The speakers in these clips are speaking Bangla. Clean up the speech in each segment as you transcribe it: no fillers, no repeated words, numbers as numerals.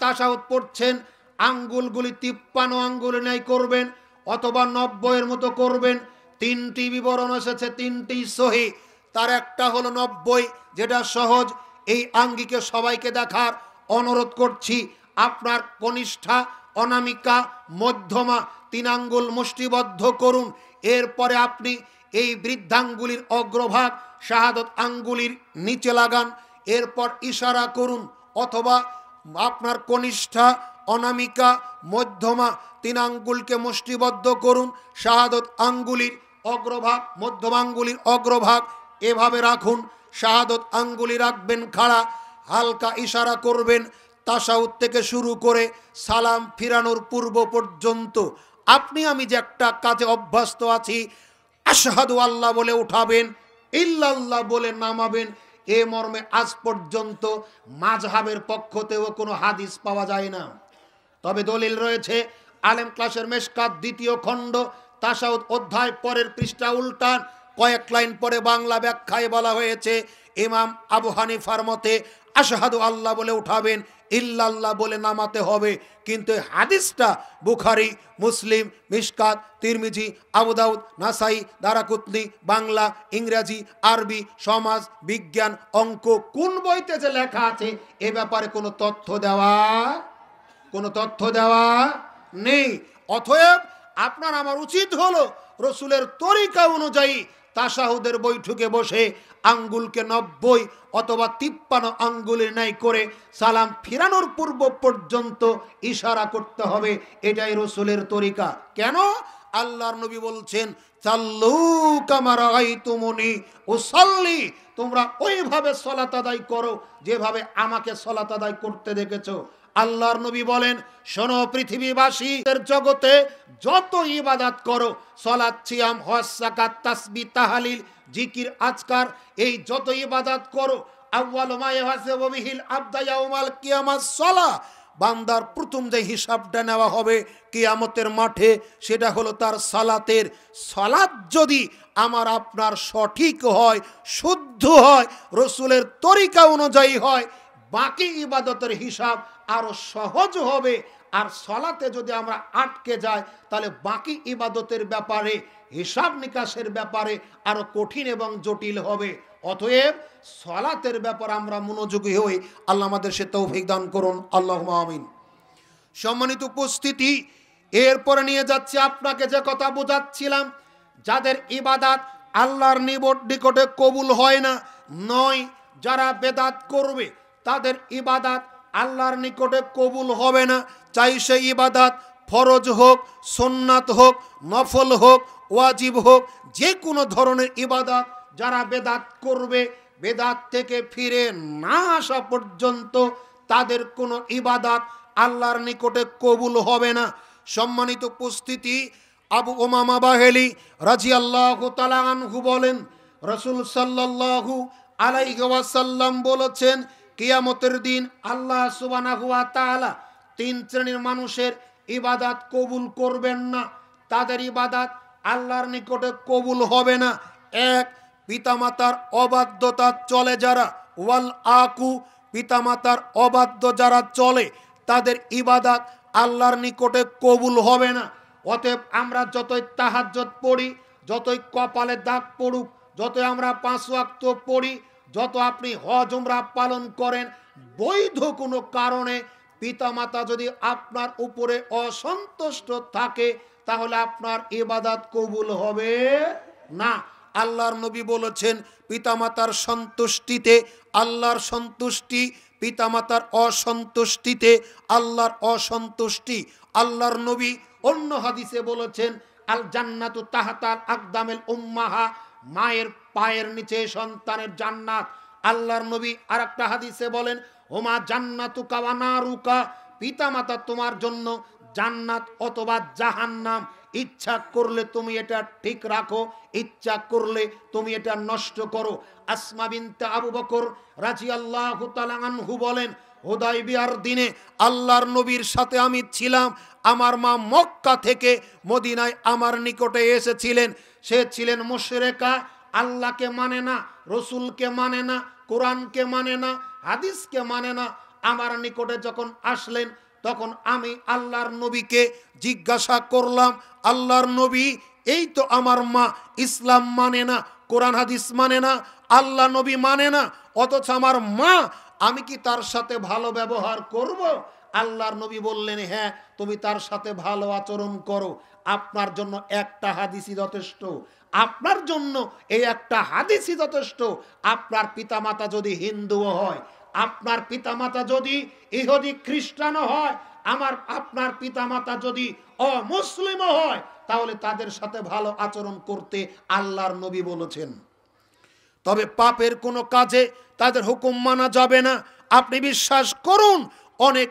তাশাহুদ পড়ছেন, আঙ্গুলগুলি 53 আঙ্গুল ন্যায় করবেন অথবা 90 এর মতো করবেন। তিনটি বিবরণ এসেছে, তিনটি সহি। তার একটা হলো 90, যেটা সহজ। এই আঙ্গিকে সবাইকে দেখার অনুরোধ করছি। আপনার কনিষ্ঠা, অনামিকা, মধ্যমা 3 আঙ্গুল মুষ্টিবদ্ধ করুন। এরপরে আপনি এই বৃদ্ধাঙ্গুলির অগ্রভাগ শাহাদত আঙ্গুলির নিচে লাগান। এরপর ইশারা করুন, অথবা আপনার কনিষ্ঠা, অনামিকা, মধ্যমা 3 আঙ্গুলকে মুষ্টিবদ্ধ করুন। শাহাদত আঙ্গুলির অগ্রভাগ, মধ্যমা আঙ্গুলির অগ্রভাগ এভাবে রাখুন। শাহাদত আঙ্গুলি রাখবেন খাড়া, হালকা ইশারা করবেন। তাশাহুদ থেকে শুরু করে সালাম ফিরানোর পূর্ব পর্যন্ত আপনি আমি যে একটা কাজে অভ্যস্ত আছি, আশহাদু আল্লাহ বলে উঠাবেন, ইল্লাল্লাহ বলে নামাবেন। এ মর্মে আজ পর্যন্ত মাযহাবের পক্ষতেও কোনো হাদিস পাওয়া যায় না। তবে দলিল রয়েছে। আলেম ক্লাসের মেশকাত 2য় খণ্ড, তাশাহুদ অধ্যায়, পরের পৃষ্ঠা উল্টান, কয়েক লাইন পরে বাংলা ব্যাখ্যায় বলা হয়েছে, ইমাম আবু হানিফার মতে আশহাদু আল্লাহ বলে উঠাবেন, ইল্লাল্লাহ বলে নামাতে হবে। কিন্তু হাদিসটা বুখারী, মুসলিম, মিশকাত, তিরমিজি, আবু দাউদ, নাসাই, দারাকুতনি, বাংলা, ইংরেজি, আরবি, সমাজ, বিজ্ঞান, অঙ্ক কোন বইতে যে লেখা আছে এ ব্যাপারে কোনো তথ্য দেওয়া নেই। অতএব আপনার আমার উচিত হলো রসুলের তরিকা অনুযায়ী তাশাহুদের বৈঠকে বসে আঙ্গুলকে 90 অথবা 53 আঙ্গুলের ন্যায় করে সালাম ফিরানোর পূর্ব পর্যন্ত ইশারা করতে হবে। এটাই রসুলের তরিকা। কেন? আল্লাহর নবী বলছেন, সাল্লু কামা রাআইতুমুনি উসাল্লি, তোমরা ওইভাবে সালাত আদায় করো যেভাবে আমাকে সালাত আদায় করতে দেখেছো। আল্লাহর নবী বলেন, শোনো পৃথিবীবাসীদের জগতে যত ইবাদত করো, সালাত, সিয়াম, হজ, যাকাত, তাসবিহ, তাহলিল, জিকির, আজকার, এই যত ইবাদত করো, আউয়ালু মা ইয়াহসাবু বিহিল আবদা ইয়াউমাল কিয়ামাস সালাহ, বান্দার প্রথম যে হিসাবটা নেওয়া হবে কিয়ামতের মাঠে সেটা হলো তার সালাতের। সালাত যদি আমার আপনার সঠিক হয়, শুদ্ধ হয়, রসুলের তরিকা অনুযায়ী হয়, বাকি ইবাদতের হিসাব আরো সহজ হবে। আর সালাতে যদি আমরা আটকে যাই তাহলে বাকি ইবাদতের ব্যাপারে, হিসাব নিকাশের ব্যাপারে আরো কঠিন এবং জটিল হবে। অতএব সালাতের ব্যাপার আমরা মনোযোগী হই। আল্লাহ আমাদের সে তৌফিক দান করুন, আল্লাহুম্মা আমিন। সম্মানিত উপস্থিতি, এরপরে নিয়ে যাচ্ছি আপনাকে যে কথা বোঝাচ্ছিলাম, যাদের ইবাদত আল্লাহর নিকটে কবুল হয় না, নয় যারা বেদাত করবে তাদের ইবাদত আল্লাহর নিকটে কবুল হবে না। চাই সে ইবাদত ফরজ হোক, সুন্নাত হোক, নফল হোক, ওয়াজিব হোক, যে কোনো ধরনের ইবাদত যারা বেদাত করবে, বেদাত থেকে ফিরে না আসা পর্যন্ত তাদের কোনো ইবাদত আল্লাহর নিকটে কবুল হবে না। সম্মানিত উপস্থিতি, আবু উমামা বাহিলি রাদিয়াল্লাহু তাআলা আনহু বলেন, রাসূল সাল্লাল্লাহু আলাইহি ওয়াসাল্লাম বলেছেন, কিয়ামতের দিন আল্লাহ সুবহানাহু ওয়া তাআলা 3 শ্রেণীর মানুষের ইবাদত কবুল করবেন না। তাদের ইবাদত আল্লাহর নিকটে কবুল হবে না। 1, পিতামাতার অবাধ্যতা চলে যারা, ওয়াল আকু, পিতামাতার অবাধ্য যারা চলে তাদের ইবাদত আল্লাহর নিকটে কবুল হবে না। অতএব আমরা যতই তাহাজ্জুদ পড়ি, যতই কপালে দাগ পড়ুক, যতই আমরা 5 ওয়াক্ত পড়ি, যত আপনি হজ উমরা পালন করেন, বৈধ কোনো কারণে পিতামাতা যদি আপনার উপরে অসন্তুষ্ট থাকে তাহলে আপনার ইবাদত কবুল হবে না। আল্লাহর নবী বলেছেন, পিতামাতার সন্তুষ্টিতে আল্লাহর সন্তুষ্টি, পিতামাতার অসন্তুষ্টিতে আল্লাহর অসন্তুষ্টি। আল্লাহর নবী অন্য হাদিসে বলেছেন, আল জান্নাতু তাহতাল আকদামিল উম্মাহা, মায়ের পায়ের নিচে সন্তানের জান্নাত। আল্লাহর নবী আরেকটা হাদিসে বলেন, হুমা জান্নাতুকা ওয়া নারুকা, পিতামাতা তোমার জন্য জান্নাত অথবা জাহান্নাম। ইচ্ছা করলে তুমি এটা ঠিক রাখো, ইচ্ছা করলে তুমি এটা নষ্ট করো। আসমা বিনতে আবু বকর রাদিয়াল্লাহু তাআলা আনহু বলেন, হুদায়বিয়ার দিনে আল্লাহর নবীর সাথে আমি ছিলাম। আমার মা মক্কা থেকে মদিনায় আমার নিকটে এসেছিলেন। সে ছিলেন মুশরিকা, আল্লাহকে মানে না, রসুলকে মানে না, কোরআনকে মানে না, হাদিসকে মানে না। আমার নিকটে যখন আসলেন তখন আমি আল্লাহর নবীকে জিজ্ঞাসা করলাম, আল্লাহর নবী, এই তো আমার মা ইসলাম মানে না, কোরআন হাদিস মানে না, আল্লাহ নবী মানে না, অথচ আমার মা, আমি কি তার সাথে ভালো ব্যবহার করব? আল্লাহর নবী বললেন, হ্যাঁ, তুমি তার সাথে ভালো আচরণ করো। আপনার জন্য একটা হাদিসই যথেষ্ট, আপনার জন্য এই একটা হাদিসই যথেষ্ট। আপনার পিতামাতা যদি হিন্দুও হয়, আপনার পিতামাতা যদি ইহুদি খ্রিস্টানও হয়, আপনার পিতামাতা যদি অমুসলিমও হয়, তাহলে তাদের সাথে ভালো আচরণ করতে আল্লাহর নবী বলেছেন। তবে পাপের কোনো কাজে তাদের হুকুম মানা যাবে না। আপনি বিশ্বাস করুন, অনেক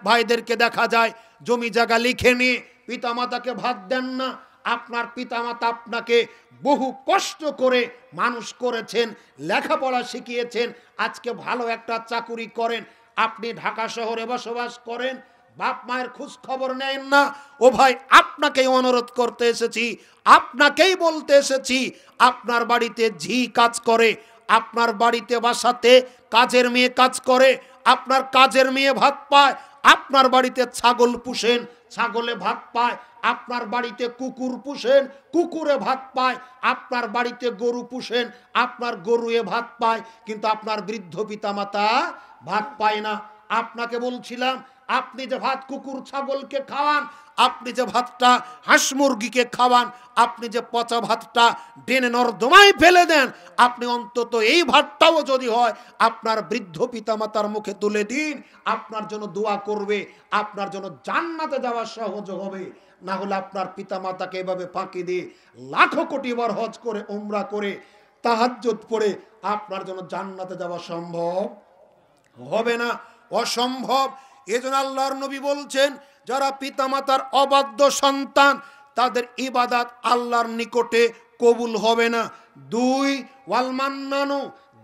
ভাইদেরকে দেখা যায় জমি জায়গা লিখে নিয়ে পিতামাতাকে ভাত দেন না। আপনার পিতামাতা আপনাকে বহু কষ্ট করে মানুষ করেছেন, লেখাপড়া শিখিয়েছেন, আজকে ভালো একটা চাকুরি করেন, আপনি ঢাকা শহরে বসবাস করেন, বাপ মায়ের খোঁজ খবর নেন না। ও ভাই, আপনাকেই অনুরোধ করতে এসেছি, আপনাকেই বলতে এসেছি, আপনার বাড়িতে ঝি কাজ করে, আপনার বাড়িতে বাসাতে কাজের মেয়ে কাজ করে, আপনার কাজের মেয়ে ভাত পায়, আপনার বাড়িতে ছাগল পুষেন, ছাগলে ভাত পায়, আপনার বাড়িতে কুকুর পুষেন, কুকুরে ভাত পায়, আপনার বাড়িতে গরু পুষেন, আপনার গরুয়ে ভাত পায়, কিন্তু আপনার বৃদ্ধ পিতামাতা ভাত পায় না। আপনাকে বলছিলাম, আপনি যে ভাত কুকুর ছাগলকে খাওয়ান, আপনি যে ভাতটা হাঁস মুরগিকে খাওয়ান, আপনি যে পচা ভাতটা ড্রেনে নর্দমায় ফেলে দেন, আপনি অন্তত এই ভাতটাও যদি হয় আপনার বৃদ্ধ পিতামাতার মুখে তুলে দিন, আপনার জন্য দোয়া করবে, আপনার জন্য জান্নাতে যাওয়া সহজ হবে। না হলে আপনার পিতামাতাকে এভাবে ফাঁকি দিয়ে লাখো কোটি বার হজ করে, উমরা করে, তাহাজ্জুদ পড়ে আপনার জন্য জান্নাতে যাওয়া সম্ভব হবে না, অসম্ভব। এজন্য আল্লাহর নবী বলছেন, যারা পিতামাতার অবাধ্য সন্তান, তাদের ইবাদত আল্লাহর নিকটে কবুল হবে না। 2, ওয়াল মান্নানু,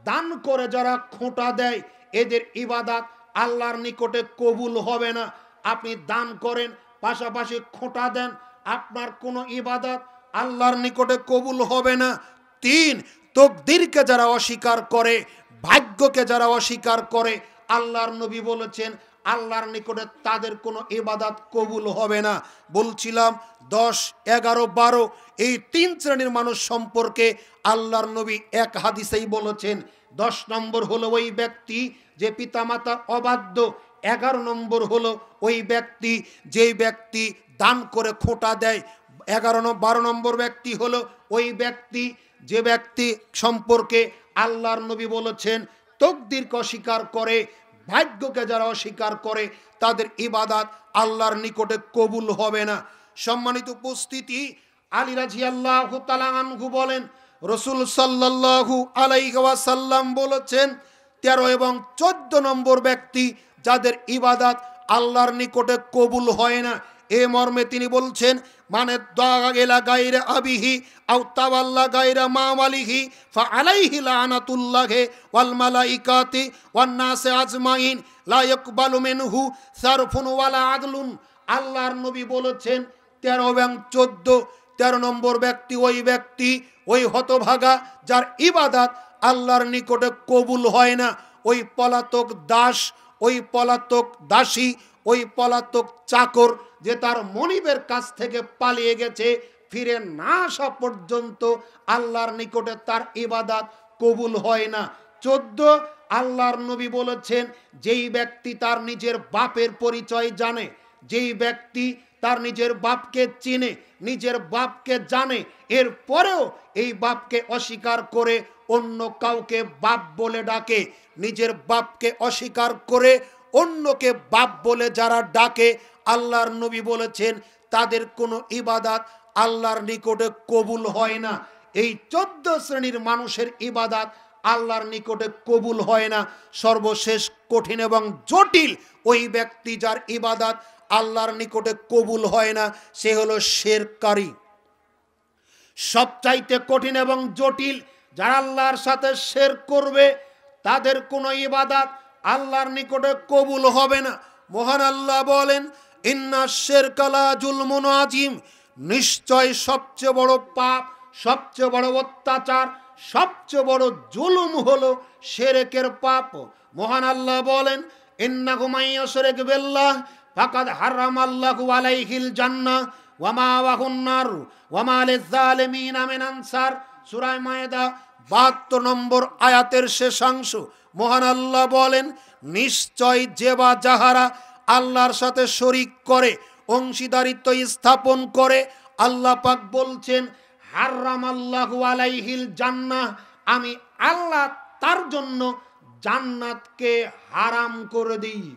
দান করে যারা খোঁটা দেয়, এদের ইবাদত আল্লাহর নিকটে কবুল হবে না। আপনি দান করেন, পাশাপাশি খোঁটা দেন, আপনার কোনো ইবাদত আল্লাহর নিকটে কবুল হবে না। 3, তাকদীরকে যারা অস্বীকার করে, ভাগ্যকে যারা অস্বীকার করে, আল্লাহর নবী বলেছেন আল্লাহর নিকটে তাদের কোনো ইবাদত কবুল হবে না। বলছিলাম 10, 11, 12 এই 3 শ্রেণীর মানুষ সম্পর্কে আল্লাহর নবী এক হাদিসেই বলেছেন। 10 নম্বর হলো ওই ব্যক্তি যে পিতামাতার অবাধ্য। 11 নম্বর হলো ওই ব্যক্তি যেই ব্যক্তি দান করে খোঁটা দেয়। 12 নম্বর ব্যক্তি হলো ওই ব্যক্তি যে ব্যক্তি সম্পর্কে আল্লাহর নবী বলেছেন তাকদীরকে অস্বীকার করে, ভাগ্যকে যারা অস্বীকার করে, তাদের ইবাদত আল্লাহর নিকটে কবুল হবে না। সম্মানিত উপস্থিতি, আলী রাদিয়াল্লাহু তাআলা আনহু বলেন, রাসূল সাল্লাল্লাহু আলাইহি ওয়াসাল্লাম বলেছেন 13 এবং 14 নম্বর ব্যক্তি যাদের ইবাদত আল্লাহর নিকটে কবুল হয় না। এ মর্মে তিনি বলছেন, মানে দাগেলা গায়রা আবিহি আও তাওয়াল্লা গায়রা মাওয়ালিহি ফাআলাইহি লানাতুল্লাহি ওয়াল মালাইকাতি ওয়ান নাস আজমাইন লা ইয়াকবালু মিনহু সারফুন ওয়ালা আদলুন। আল্লাহর নবী বলেছেন 13 এবং 14, 13 নম্বর ব্যক্তি ওই ব্যক্তি, ওই হতভাগা যার ইবাদত আল্লাহর নিকটে কবুল হয় না। ওই পলাতক দাস, ওই পলাতক দাসী, ওই পলাতক চাকর যে তার মনিবের কাছ থেকে পালিয়ে গেছে, ফিরে না আসা পর্যন্ত আল্লাহর নিকটে তার ইবাদত কবুল হয় না। 14, আল্লাহর নবী বলেছেন যেই ব্যক্তি তার নিজের বাপের পরিচয় জানে, যেই ব্যক্তি তার নিজের বাপকে চিনে, নিজের বাপকে জানে, এরপরেও এই বাপকে অস্বীকার করে অন্য কাউকে বাপ বলে ডাকে, নিজের বাপকে অস্বীকার করে অন্যকে বাপ বলে যারা ডাকে, আল্লাহর নবী বলেছেন তাদের কোনো ইবাদত আল্লাহর নিকটে কবুল হয় না। এই 14 শ্রেণীর মানুষের ইবাদত আল্লাহর নিকটে কবুল হয় না। সর্বশেষ কঠিন এবং জটিল ওই ব্যক্তি যার ইবাদত আল্লাহর নিকটে কবুল হয় না, সে হলো শিরককারী। সবচাইতে কঠিন এবং জটিল, যারা আল্লাহর সাথে শিরক করবে তাদের কোনো ইবাদত আল্লাহর নিকটে কবুল হবে না। মহান আল্লাহ বলেন, ইন্না শিরকা লা যুলমুন আযীম, নিশ্চয় সবচেয়ে বড় পাপ, সবচেয়ে বড় অত্যাচার, সবচেয়ে বড় জুলুম হলো শিরকের পাপ। মহান আল্লাহ বলেন, ইন্নাহু মাইয়াশরিক বিল্লাহ ফাকাদ হারামাল্লাহু আলাইহিল জান্নাহ ওয়া মাওয়াহুন নার ওয়া মা লিয-যালিমিনা মিন আনসার। সূরা মায়েদা 72 নম্বর আয়াতের শেষাংশ মহান আল্লাহ বলেন, নিশ্চয় যে বা যাহারা আল্লাহর সাথে শরীক করে, অংশীদারিত্ব স্থাপন করে, আল্লাহ পাক বলছেন হারামাল্লাহু আলাইহিল জান্নাহ, আমি আল্লাহ তার জন্য জান্নাতকে হারাম করে দিই।